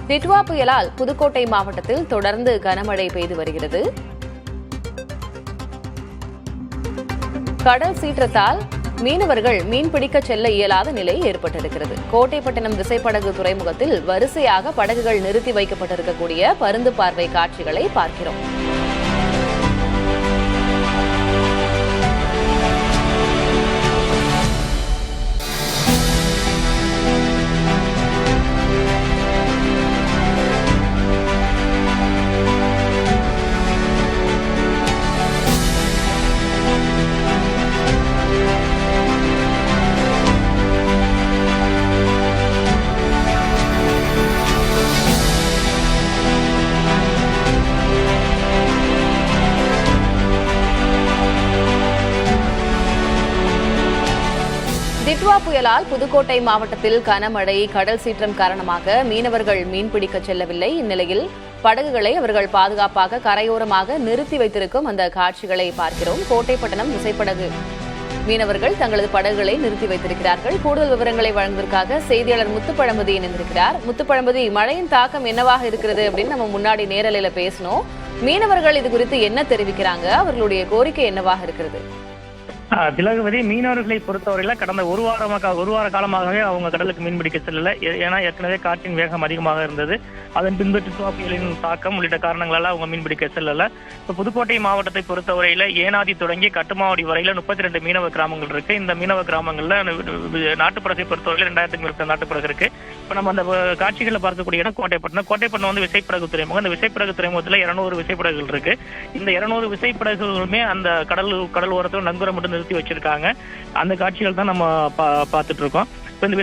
டிட்வா புயலால் புதுக்கோட்டை மாவட்டத்தில் தொடர்ந்து கனமழை பெய்து வருகிறது. கடல் சீற்றத்தால் மீனவர்கள் மீன்பிடிக்க செல்ல இயலாத நிலை ஏற்பட்டிருக்கிறது. கோட்டைப்பட்டினம் விசைப்படகு துறைமுகத்தில் வரிசையாக படகுகள் நிறுத்தி வைக்கப்பட்டிருக்கக்கூடிய பருந்து பார்வை காட்சிகளை பார்க்கிறோம். டிட்வா புயலால் புதுக்கோட்டை மாவட்டத்தில் கனமழை, கடல் சீற்றம் காரணமாக மீனவர்கள் மீன்பிடிக்க செல்லவில்லை. இந்நிலையில் படகுகளை அவர்கள் பாதுகாப்பாக கரையோரமாக நிறுத்தி வைத்திருக்கும் அந்த காட்சிகளை பார்க்கிறோம். கோட்டைப்பட்டினம் விசைப்படகு மீனவர்கள் தங்களது படகுகளை நிறுத்தி வைத்திருக்கிறார்கள். கூடுதல் விவரங்களை வழங்குவதற்காக செய்தியாளர் முத்துப்பழம்பதி இணைந்திருக்கிறார். முத்துப்பழம்பதி, மழையின் தாக்கம் என்னவாக இருக்கிறது அப்படின்னு நம்ம முன்னாடி நேரலையில பேசணும். மீனவர்கள் இது குறித்து என்ன தெரிவிக்கிறாங்க? அவர்களுடைய கோரிக்கை என்னவாக இருக்கிறது? திலகவதி, மீனவர்களை பொறுத்தவரையில கடந்த ஒரு வார காலமாகவே அவங்க கடலுக்கு மீன்பிடிக்க செல்லல. ஏன்னா ஏற்கனவே காற்றின் வேகம் அதிகமாக இருந்தது. அதன் பின்பு டிட்வா புயலின் தாக்கம் உள்ளிட்ட காரணங்களால அவங்க மீன்பிடிக்க செல்லல. இப்போ புதுக்கோட்டை மாவட்டத்தை பொறுத்தவரையில ஏனாதி தொடங்கி கட்டுமாவடி வரையில 32 மீனவ கிராமங்கள் இருக்கு. இந்த மீனவ கிராமங்கள்ல நாட்டுப்புறத்தை பொறுத்தவரையில 2000க்கும் மேற்பட்ட நாட்டுப்புறம் இருக்கு. இப்போ நம்ம அந்த காட்சிகளை பார்க்கக்கூடிய இடம் கோட்டைப்பட்டினம் வந்து விசைப்படகு துறைமுகம். அந்த விசைப்படகு துறைமுகத்துல 200 விசைப்படகுகள் இருக்கு. இந்த 200 விசைப்படகுகளுமே அந்த கடல் ஓரத்தில் நங்கூரம் மட்டும் நிறுத்தி வச்சிருக்காங்க. அந்த காட்சிகள் தான் நம்ம பார்த்துட்டு இருக்கோம். இப்போ இந்த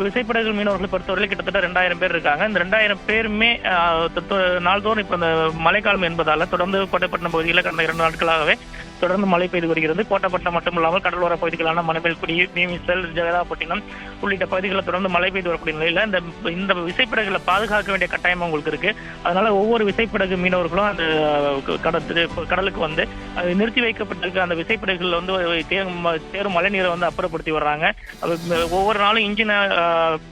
விசைப்படகு மீனவர்களை பொறுத்தவரை கிட்டத்தட்ட 2000 பேர் இருக்காங்க. இந்த 2000 பேருமே நாள்தோறும் இப்போ இந்த மழைக்காலம் என்பதால தொடர்ந்து கோட்டைப்பட்டினம் பகுதியில் கடந்த 2 நாட்களாகவே தொடர்ந்து மழை பெய்து வருகிறது. கோட்டைப்பட்டினம் மட்டும் இல்லாமல் கடலோர பகுதிகளான மணமேல்குடி, மீமிசல், ஜெகதாப்பட்டினம் உள்ளிட்ட பகுதிகளில் தொடர்ந்து மழை பெய்து வரக்கூடிய நிலையில இந்த விசைப்படகுகளை பாதுகாக்க வேண்டிய கட்டாயம் உங்களுக்கு இருக்கு. அதனால ஒவ்வொரு விசைப்படகு மீனவர்களும் அந்த கடலுக்கு வந்து நிறுத்தி வைக்கப்பட்டிருக்க அந்த விசைப்படகுகள் வந்து தேரும் மழை நீரை வந்து அப்புறப்படுத்தி வர்றாங்க. ஒவ்வொரு நாளும் இன்ஜினை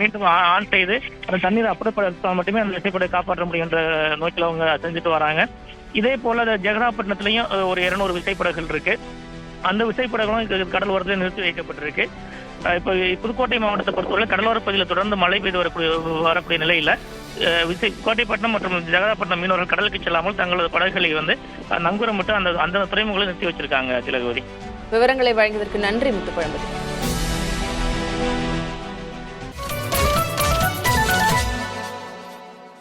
மீண்டும் ஆன் செய்து அந்த தண்ணீரை அப்புறப்படுத்தால் மட்டுமே அந்த விசைப்படகு காப்பாற்ற முடியும் என்ற நோக்கில் அவங்க செஞ்சுட்டு வராங்க. இதே போல ஜெகதாப்பட்டினத்திலையும் ஒரு 200 விசைப்படகுகள் இருக்கு. அந்த விசைப்படகுகளும் கடல் ஓரத்தில் நிறுத்தி வைக்கப்பட்டிருக்கு. இப்போ புதுக்கோட்டை மாவட்டத்தை பொறுத்தவரை கடலோர பகுதியில் தொடர்ந்து மழை பெய்து வரக்கூடிய நிலையில கோட்டைப்பட்டினம் மற்றும் ஜெகதாப்பட்டினம் மீனவர்கள் கடலுக்கு செல்லாமல் தங்களது படகுகளை வந்து நங்கூரம் மட்டும் அந்த துறைமுகங்களை நிறுத்தி வச்சிருக்காங்க. திலகவதி, விவரங்களை வழங்கியதற்கு நன்றி முத்துப்பழம்பதி.